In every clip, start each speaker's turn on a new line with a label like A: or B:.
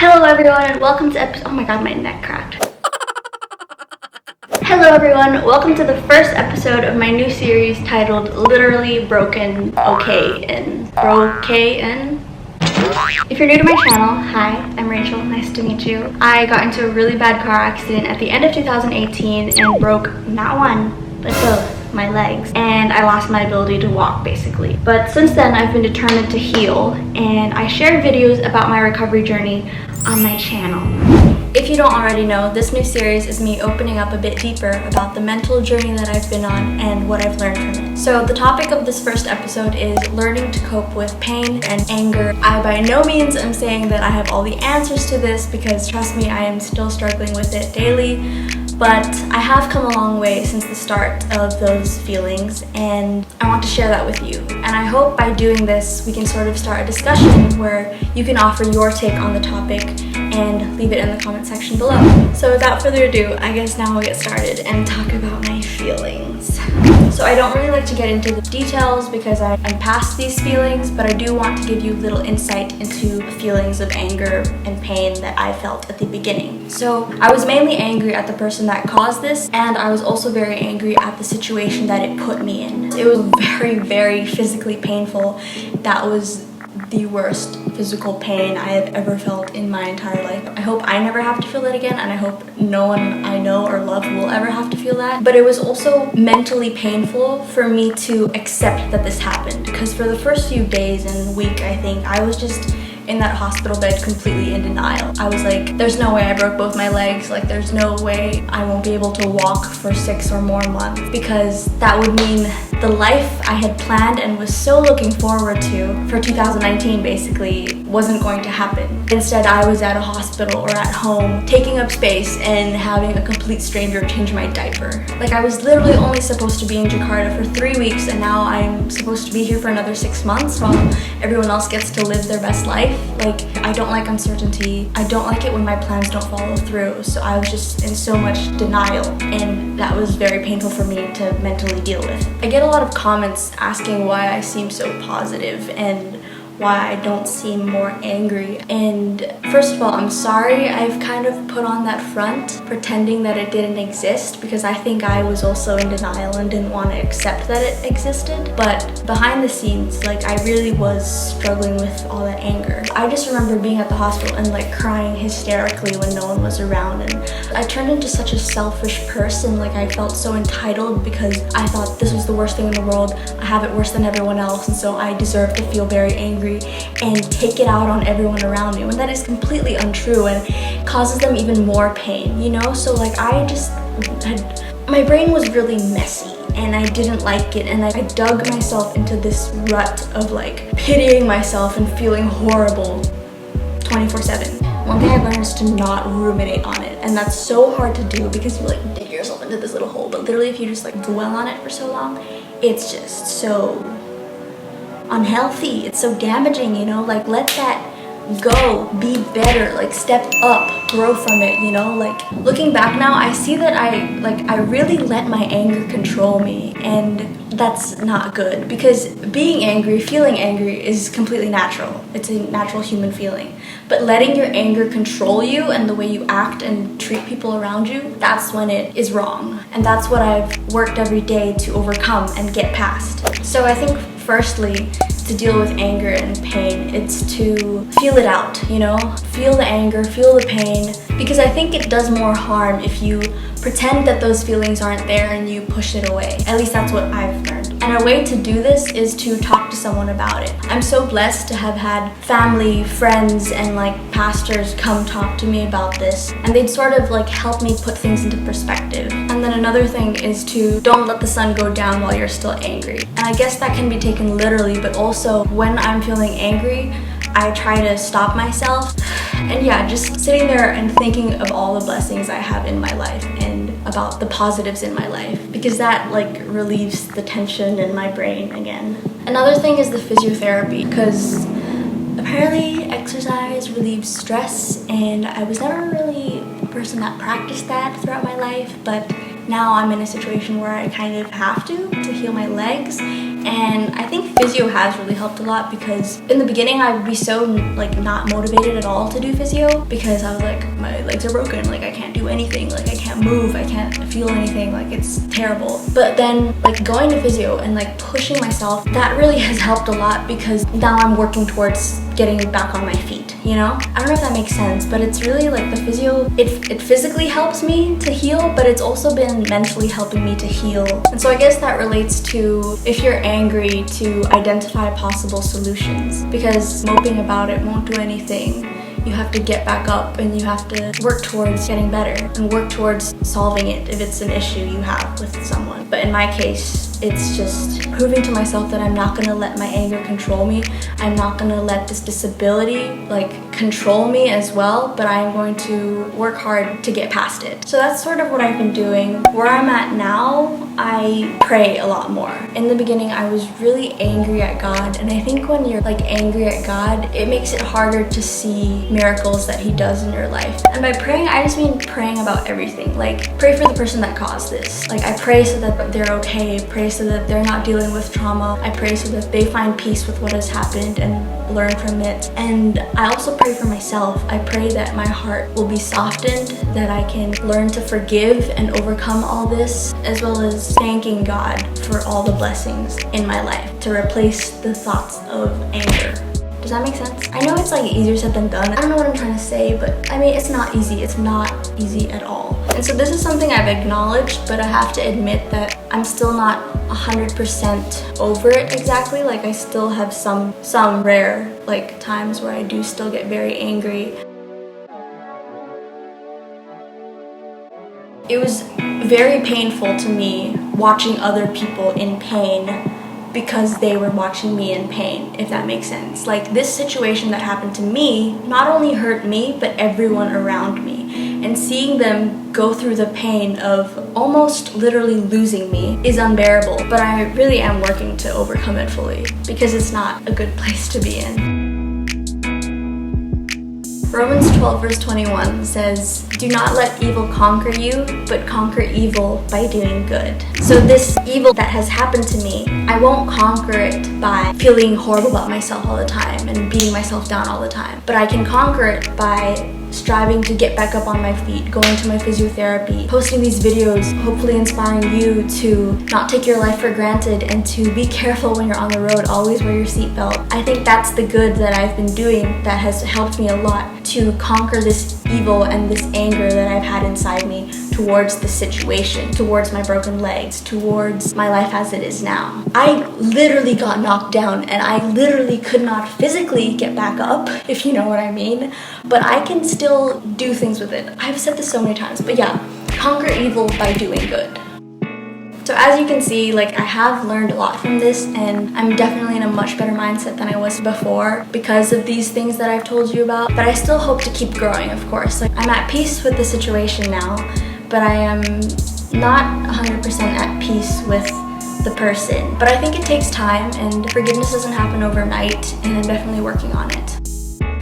A: Hello everyone and welcome to oh my god, my neck cracked. Hello everyone, welcome to the first episode of my new series titled Literally Broken 𝒷𝓊𝓈𝓈. If you're new to my channel, hi, I'm Rachel, nice to meet you. I got into a really bad car accident at the end of 2018 and broke not one, but both my legs, and I lost my ability to walk basically. But since then I've been determined to heal, and I share videos about my recovery journey on my channel. If you don't already know, this new series is me opening up a bit deeper about the mental journey that I've been on and what I've learned from it. So the topic of this first episode is learning to cope with pain and anger. I by no means am saying that I have all the answers to this, because trust me, I am still struggling with it daily. But I have come a long way since the start of those feelings, and I want to share that with you. And I hope by doing this, we can sort of start a discussion where you can offer your take on the topic and leave it in the comment section below. So without further ado, I guess now we'll get started and talk about my feelings. So I don't really like to get into the details because I'm past these feelings, but I do want to give you a little insight into the feelings of anger and pain that I felt at the beginning. So I was mainly angry at the person that caused this, and I was also very angry at the situation that it put me in. It was very, very physically painful. That was the worst physical pain I have ever felt in my entire life. I hope I never have to feel it again, and I hope no one I know or love will ever have to feel that. But it was also mentally painful for me to accept that this happened, because for the first few days and week, I think, I was just in that hospital bed completely in denial. I was like, there's no way I broke both my legs, like there's no way I won't be able to walk for 6 or more months, because that would mean the life I had planned and was so looking forward to for 2019 basically wasn't going to happen. Instead, I was at a hospital or at home, taking up space and having a complete stranger change my diaper. Like, I was literally only supposed to be in Jakarta for 3 weeks, and now I'm supposed to be here for another 6 months while everyone else gets to live their best life. Like, I don't like uncertainty. I don't like it when my plans don't follow through. So I was just in so much denial, and that was very painful for me to mentally deal with. I get a lot of comments asking why I seem so positive and why I don't seem more angry. And first of all, I'm sorry I've kind of put on that front, pretending that it didn't exist, because I think I was also in denial and didn't want to accept that it existed. But behind the scenes, like, I really was struggling with all that anger. I just remember being at the hospital and like crying hysterically when no one was around, and I turned into such a selfish person. Like, I felt so entitled because I thought this was the worst thing in the world. I have it worse than everyone else, and so I deserve to feel very angry and take it out on everyone around me, when that is completely untrue and causes them even more pain, you know? So like, my brain was really messy and I didn't like it, and I dug myself into this rut of like pitying myself and feeling horrible 24/7. One thing I learned is to not ruminate on it, and that's so hard to do because you like dig yourself into this little hole, but literally if you just like dwell on it for so long, it's just so unhealthy, it's so damaging, you know? Like, let that go, be better, like step up, grow from it, you know? Like, looking back now, I see that I really let my anger control me, and that's not good, because being angry, feeling angry is completely natural. It's a natural human feeling. But letting your anger control you and the way you act and treat people around you, that's when it is wrong. And that's what I've worked every day to overcome and get past. So I think firstly, to deal with anger and pain, it's to feel it out, you know? Feel the anger, feel the pain, because I think it does more harm if you pretend that those feelings aren't there and you push it away. At least that's what I've learned. And a way to do this is to talk to someone about it. I'm so blessed to have had family, friends, and like pastors come talk to me about this, and they'd sort of like help me put things into perspective. And then another thing is to don't let the sun go down while you're still angry. And I guess that can be taken literally, but also when I'm feeling angry, I try to stop myself, and yeah, just sitting there and thinking of all the blessings I have in my life and about the positives in my life, because that like relieves the tension in my brain again. Another thing is the physiotherapy, because apparently exercise relieves stress, and I was never really a person that practiced that throughout my life, but now I'm in a situation where I kind of have to heal my legs, And I think physio has really helped a lot, because in the beginning I would be so like not motivated at all to do physio, because I was like, my legs are broken, like I can't do anything, like I can't move, I can't feel anything, like it's terrible. But then like going to physio and like pushing myself, that really has helped a lot, because now I'm working towards getting back on my feet, you know? I don't know if that makes sense, but it's really like the physio, it physically helps me to heal, but it's also been mentally helping me to heal. And so I guess that relates to, if you're angry, to identify possible solutions, because moping about it won't do anything. You have to get back up and you have to work towards getting better and work towards solving it if it's an issue you have with someone. But in my case, it's just proving to myself that I'm not gonna let my anger control me. I'm not gonna let this disability like control me as well, but I am going to work hard to get past it. So that's sort of what I've been doing. Where I'm at now, I pray a lot more. In the beginning, I was really angry at God, and I think when you're like angry at God, it makes it harder to see miracles that He does in your life. And by praying, I just mean praying about everything. Like, pray for the person that caused this. Like, I pray so that they're okay, pray so that they're not dealing with trauma. I pray so that they find peace with what has happened and learn from it. And I also pray for myself. I pray that my heart will be softened, that I can learn to forgive and overcome all this, as well as thanking God for all the blessings in my life, to replace the thoughts of anger. Does that make sense? I know it's like easier said than done. I don't know what I'm trying to say, but I mean, it's not easy. It's not easy at all. And so this is something I've acknowledged, but I have to admit that I'm still not 100% over it exactly. Like, I still have some rare like times where I do still get very angry. It was very painful to me watching other people in pain because they were watching me in pain, if that makes sense. Like, this situation that happened to me not only hurt me, but everyone around me. And seeing them go through the pain of almost literally losing me is unbearable. But I really am working to overcome it fully, because it's not a good place to be in. Romans 12 verse 21 says, "Do not let evil conquer you, but conquer evil by doing good." So this evil that has happened to me, I won't conquer it by feeling horrible about myself all the time and beating myself down all the time. But I can conquer it by striving to get back up on my feet, going to my physiotherapy, posting these videos, hopefully inspiring you to not take your life for granted and to be careful when you're on the road, always wear your seatbelt. I think that's the good that I've been doing that has helped me a lot to conquer this evil and this anger that I've had inside me towards the situation, towards my broken legs, towards my life as it is now. I literally got knocked down and I literally could not physically get back up, if you know what I mean, but I can still do things with it. I've said this so many times, but yeah, conquer evil by doing good. So as you can see, like, I have learned a lot from this, and I'm definitely in a much better mindset than I was before because of these things that I've told you about. But I still hope to keep growing, of course. Like, I'm at peace with the situation now, but I am not 100% at peace with the person. But I think it takes time, and forgiveness doesn't happen overnight, and I'm definitely working on it.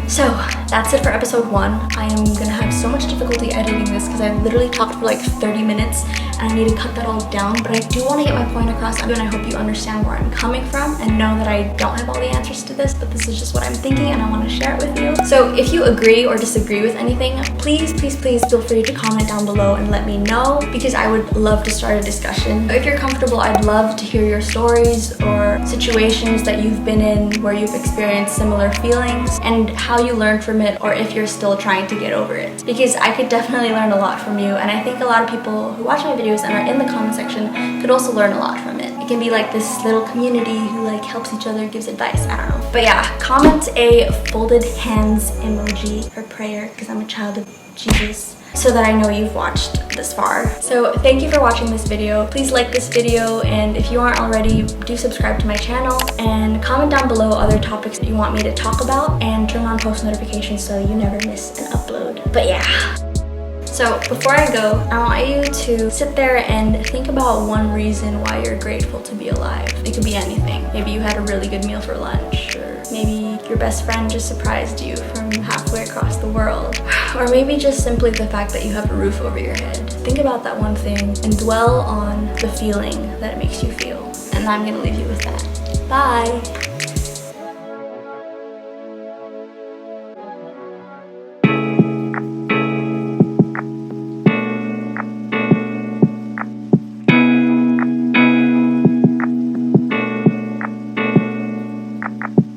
A: So that's it for episode 1. I am gonna have so much difficulty editing this because I literally talked for like 30 minutes and I need to cut that all down, but I do want to get my point across, and I hope you understand where I'm coming from and know that I don't have all the answers to this, but this is just what I'm thinking and I want to share it with you. So if you agree or disagree with anything, please feel free to comment down below and let me know, because I would love to start a discussion. If you're comfortable, I'd love to hear your stories or situations that you've been in where you've experienced similar feelings and how you learned from it, or if you're still trying to get over it, because I could definitely learn a lot from you, and I think a lot of people who watch my videos and are in the comment section could also learn a lot from it. It can be like this little community who like helps each other, gives advice, I don't know. But yeah, comment a folded hands emoji for prayer, because I'm a child of Jesus, so that I know you've watched this far. So thank you for watching this video. Please like this video, and if you aren't already, do subscribe to my channel and comment down below other topics that you want me to talk about, and turn on post notifications so you never miss an upload. But yeah. So before I go, I want you to sit there and think about one reason why you're grateful to be alive. It could be anything. Maybe you had a really good meal for lunch, or maybe your best friend just surprised you from halfway across the world, or maybe just simply the fact that you have a roof over your head. Think about that one thing and dwell on the feeling that it makes you feel. And I'm gonna leave you with that. Bye.